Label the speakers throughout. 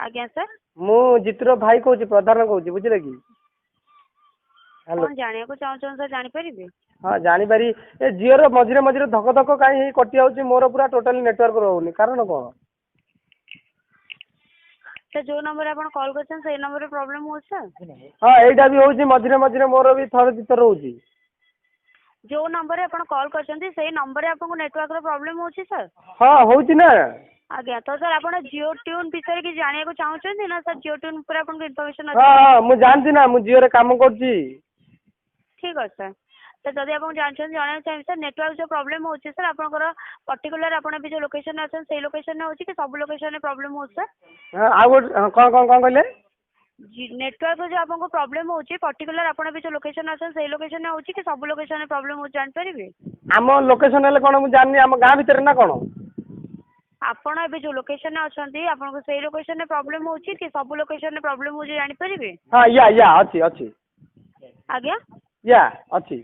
Speaker 1: आज्ञा सर
Speaker 2: मु जितर भाई कहूँ प्रधान कहूँ बुझे कि
Speaker 1: कौन जानिया को चाहूँ सर जानी परिबे
Speaker 2: हाँ जानीपारी ए जिओर मझे मझे धक धक कहीं कटि जाऊँगी मोर पूरा टोटाल नेटवर्क रोनी कारण कौन
Speaker 1: सर जो नंबर आप कॉल कर से नंबर प्रॉब्लम हो सर
Speaker 2: हाँ यहाँ भी हूँ मझे मझे मोर भी थर दितर रोची
Speaker 1: जो नंबर आप कॉल कर नंबर आपको नेटवर्क प्रॉब्लम हो सर
Speaker 2: हाँ होची ना
Speaker 1: आज्ञा तो सर आप जियो ट्यून विषय कि जाना को चाहते ना सर जियो ट्यून पर आपको इनफॉरमेशन
Speaker 2: हाँ हाँ मुझे जानती ना मुझे जियो काम कर
Speaker 1: ठीक अच्छे सर तो जदि आप जानते जाना चाहिए सर नेटवर्क जो प्रॉब्लम हो सर आपंकर पर्टिकुलर आप जो लोकेशन अच्छे से लोकेशन हो कि सब लोकेशन प्रॉब्लम हो सर
Speaker 2: कौन कहले
Speaker 1: नेटवर्क जो आपको प्रॉब्लम हो पर्टिकुलर आप जो लोकेशन अच्छे से लोकेशन हो कि सब लोकेशन प्रॉब्लम हो जान पारे
Speaker 2: आम लोकेशन है कौन मुझे जानी आम गाँ भीतर ना कौन
Speaker 1: आपण ए जो लोकेशन अच्छी आपको से लोकेशन प्रॉब्लम हो कि सब लोकेशन प्रॉब्लम हो जान पारे
Speaker 2: हाँ या अच्छी अच्छी
Speaker 1: आज्ञा
Speaker 2: या अच्छी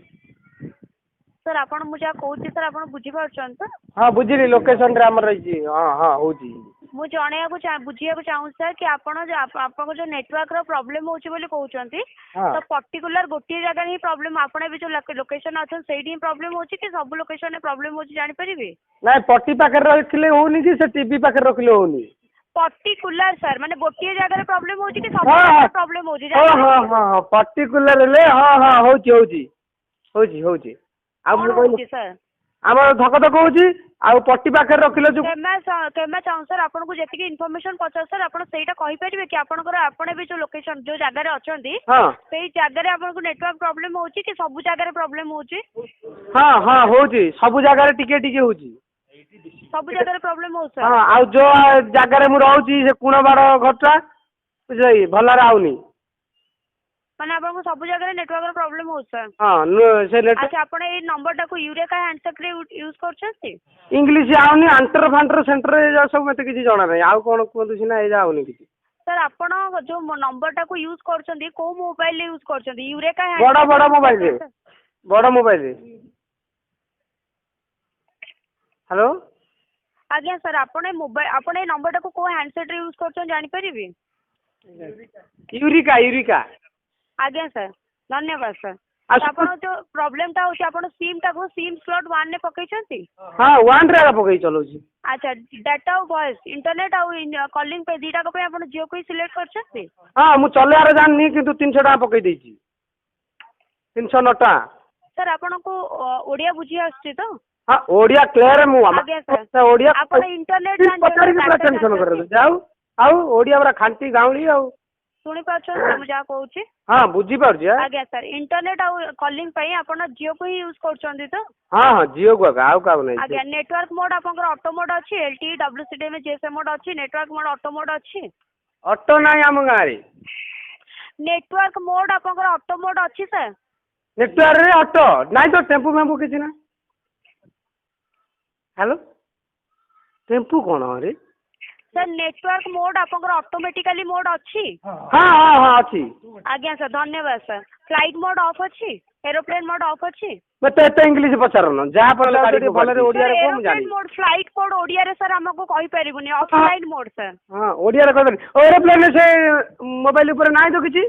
Speaker 1: सर आपन मुझे कहूँ सर आप बुझी पार्छन तो
Speaker 2: हाँ बुझिली लोकेशन रे हमर रही हाँ हाँ होची
Speaker 1: मु जनइया बुझिया चाहूँ सर कि आपन जो नेटवर्क रो प्रॉब्लम होची बोली कहउचंती तो पर्टिकुलर गोटे जगह ही प्रॉब्लम आपण भी जो लोकेशन अच्छन सेठी ही प्रॉब्लम होची कि सब लोकेशन में प्रॉब्लम होची जानि परिबे
Speaker 2: नहीं पट्टी पाखे रखले होनी कि से टीवी पाखे रखले होनी
Speaker 1: पर्टिकुलर सर माने गोटे जगह प्रॉब्लम होची कि सब जगह प्रॉब्लम होची
Speaker 2: हाँ हाँ हाँ पर्टिकुलर ले हाँ हाँ होची होची होची होची
Speaker 1: सर
Speaker 2: आमर धक धक होची आउ पट्टी पाखे रखिले जो
Speaker 1: केमे चाहूँ सर आपन को जेतिकी इन्फॉर्मेशन पचार सर आपन सेटा कहि परिबे कि आपनकर आपण भी जो लोकेशन जो जगह रे अछंती सेई जगह रे आपन को नेटवर्क प्रॉब्लम होची कि सब जगह रे प्रॉब्लम होची
Speaker 2: हाँ हाँ होची सब जगह रे टिके टिके होची
Speaker 1: सब जगह रे प्रॉब्लम हो सर
Speaker 2: हाँ आउ जो जगह रे मु रहउची से कुणबाड़ घरटा बुझलई भलरे आउनी
Speaker 1: माने आपको सब जगह नेटवर्क प्रॉब्लम हो सर
Speaker 2: हाँ से
Speaker 1: अच्छा आपण ए नंबर टाको यूरेका हैंडसेट रे यूज करछथि
Speaker 2: इंग्लिश आउनी आंटर फांटर सेंटर सब मते किछि जणा नै आउ कोन कोन सिना ए जाउनी किछि
Speaker 1: सर आपण जो नंबर टाको यूज करछथि को मोबाइल यूज करछथि यूरेका
Speaker 2: बड़ा बड़ा मोबाइल रे बड़ा मोबाइल रे हेलो
Speaker 1: आज्ञा सर आपण मोबाइल आपण ए नंबर टाको को हैंडसेट रे यूज करछन जानि परिबे
Speaker 2: यूरिका यूरिका
Speaker 1: आज्ञा सर धन्यवाद सर आप जो प्रॉब्लम टा होची आपण सिम टा को सिम स्लॉट 1 ने पकई छथि
Speaker 2: हां 1 रे पकई चलोची अच्छा
Speaker 1: डाटा और वॉइस इंटरनेट और कॉलिंग पे दीटा को पे आपण जियो को सिलेक्ट कर छथि
Speaker 2: हां मु चलेआर जाननी किंतु 300 टा पकई देची 309 टा सर
Speaker 1: आपण को ओडिया बुझी आछी तो
Speaker 2: हां ओडिया क्लियर मु
Speaker 1: आज्ञा सर
Speaker 2: ओडिया
Speaker 1: आपण इंटरनेट जान
Speaker 2: टेंशन कर जाऊ आउ ओडिया बरा खांटी गाउली आउ
Speaker 1: सुनी पाछन हम जा कहूची
Speaker 2: हां बुझी पारजी
Speaker 1: आज्ञा सर इंटरनेट और कॉलिंग पई आपण जियो को ही यूज करछंदी तो
Speaker 2: हां हां जियो को आउ का नै
Speaker 1: आज्ञा नेटवर्क मोड आपनकर ऑटो मोड अछि एलटी डब्ल्यूसीडी में जेएसएम मोड अछि नेटवर्क मोड ऑटो मोड अछि
Speaker 2: ऑटो नै हम गारी
Speaker 1: नेटवर्क मोड आपनकर ऑटो मोड अछि सर
Speaker 2: नेटवर्क रे ऑटो नै तो टेम्पो मेम्पो किछि ना हेलो टेम्पो कोन रे
Speaker 1: सर नेटवर्क मोड आपनकर ऑटोमेटिकली मोड अछि
Speaker 2: हां हां हां अछि
Speaker 1: आज्ञा सर धन्यवाद सर फ्लाइट मोड ऑफ अछि एरोप्लेन मोड ऑफ अछि
Speaker 2: मते एते इंग्लिश पचार न जा पर गाड़ी भलरे ओडिया रे कोम जानि
Speaker 1: aeroplane mode flight mode Odia रे सर हमको कहि परिबुनी ऑफलाइन मोड सर
Speaker 2: हां ओडिया रे कहबे एरोप्लेन से मोबाइल ऊपर नाही तो किछि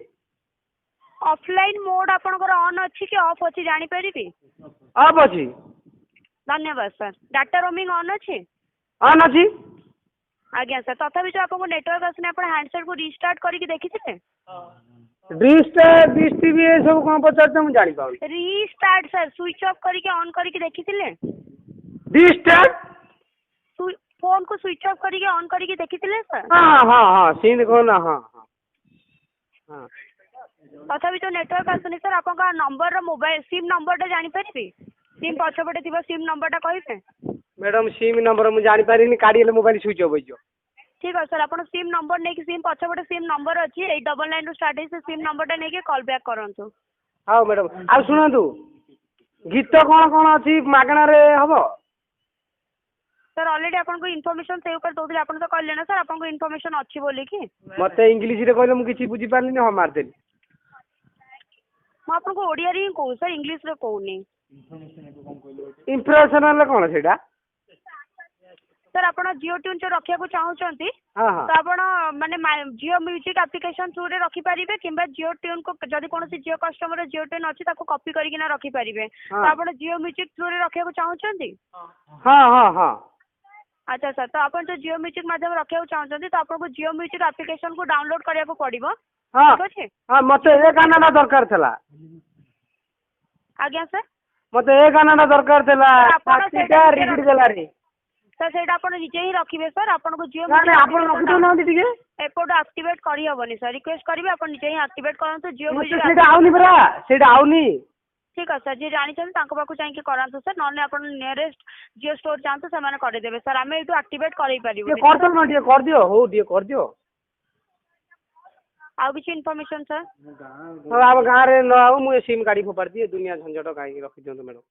Speaker 1: ऑफलाइन मोड आपनकर ऑन अछि कि ऑफ अछि जानि परिबी
Speaker 2: ऑफ अछि
Speaker 1: धन्यवाद सर डाटा रोमिंग ऑन अछि
Speaker 2: ऑन अछि
Speaker 1: आज्ञा सर तथापि जो आपको नेटवर्क आसने आप हैंडसेट को रिस्टार्ट करके देखिथिले
Speaker 2: डिश टीवी ए सब कोन पचार हम जानि पाउ
Speaker 1: रिस्टार्ट सर स्विच ऑफ करके ऑन करके देखिथिले
Speaker 2: डिस्टार्ट
Speaker 1: फोन को स्विच ऑफ करके ऑन करके देखिथिले सर
Speaker 2: हां हां हां सीन कोन हां हां हां
Speaker 1: तथापि जो नेटवर्क आसने सर आपका नंबर रो मोबाइल सिम नंबर टा जानि परिबे सिम पछपटे थिबा सिम नंबर टा कहिबे
Speaker 2: मैडम सिम नंबर मु जानि पारिनी काडी ले मोबाइल स्विच ऑफ होइजो
Speaker 1: ठीक है सर आपण सिम नंबर नै कि सिम पछपटे सिम नंबर अछि 899 रो स्टार्ट से सिम नंबर टा नै के कॉल बैक करंतु
Speaker 2: हां मैडम आ सुनंतु गीत कोन कोन अछि मागणा रे हबो
Speaker 1: सर ऑलरेडी आपन को इन्फॉर्मेशन सेव कर दोदले आपन तो कहले ना सर आपन को इन्फॉर्मेशन अछि बोली कि
Speaker 2: मते इंग्लिश रे कहले मु किछि बुझी पारलिनी हम मार देली
Speaker 1: म आपन को ओडिया रे कहू सर इंग्लिश रे कहूनी
Speaker 2: इंप्रेशन ले कोन सेटा
Speaker 1: सर आपण जियो ट्यून जो रखिया को चाहूचंती
Speaker 2: हां हां
Speaker 1: तो आपण माने जियो म्यूजिक एप्लिकेशन थ्रू रे रखी पारिबे किंबा जियो ट्यून को जदि कोनोसी जियो कस्टमर जियो ट्यून अछि ताको कॉपी करके ना रखी पारिबे तो आपण जियो म्यूजिक थ्रू रे रखिया को चाहउछंती।
Speaker 2: हाँ हाँ हाँ
Speaker 1: अच्छा सर तो आपण जो जियो म्यूजिक माध्यम रखिया को चाहउछंती तो आपन को जियो म्यूजिक एप्लिकेशन को डाउनलोड करिया को पड़िबो।
Speaker 2: हाँ
Speaker 1: ठीक अछि
Speaker 2: हाँ मते ए गाना दरकार थला।
Speaker 1: आज्ञा सर
Speaker 2: मते ए गाना दरकार थला
Speaker 1: आपण
Speaker 2: साथीटा रिपीट देला रे
Speaker 1: सर सेटा आपण निजे ही रखिबे सर आपण को जियो
Speaker 2: ना ना आपण रखि दो ना ठीक है
Speaker 1: एपोर्ट एक्टिवेट करी हबनी सर रिक्वेस्ट करिवे आपण निजे ही एक्टिवेट करंतु जियो म्यूजिक
Speaker 2: सेटा आउनी बरा सेटा आउनी।
Speaker 1: ठीक है सर जी जानी तांको पाखु चाहिए करांतु सर नॉन आपण नियरेस्ट जियो स्टोर जांतु से माने कर देबे सर हमें एटू एक्टिवेट करै परिबो
Speaker 2: ये कर दो ना ठीक कर दियो हो ठीक कर दियो।
Speaker 1: आउ किछि इन्फॉर्मेशन सर
Speaker 2: अब गाँ रे न आउ मु सिम काढी फोपाड़ दिए दुनिया झंझट काई रखि दियो मैडम।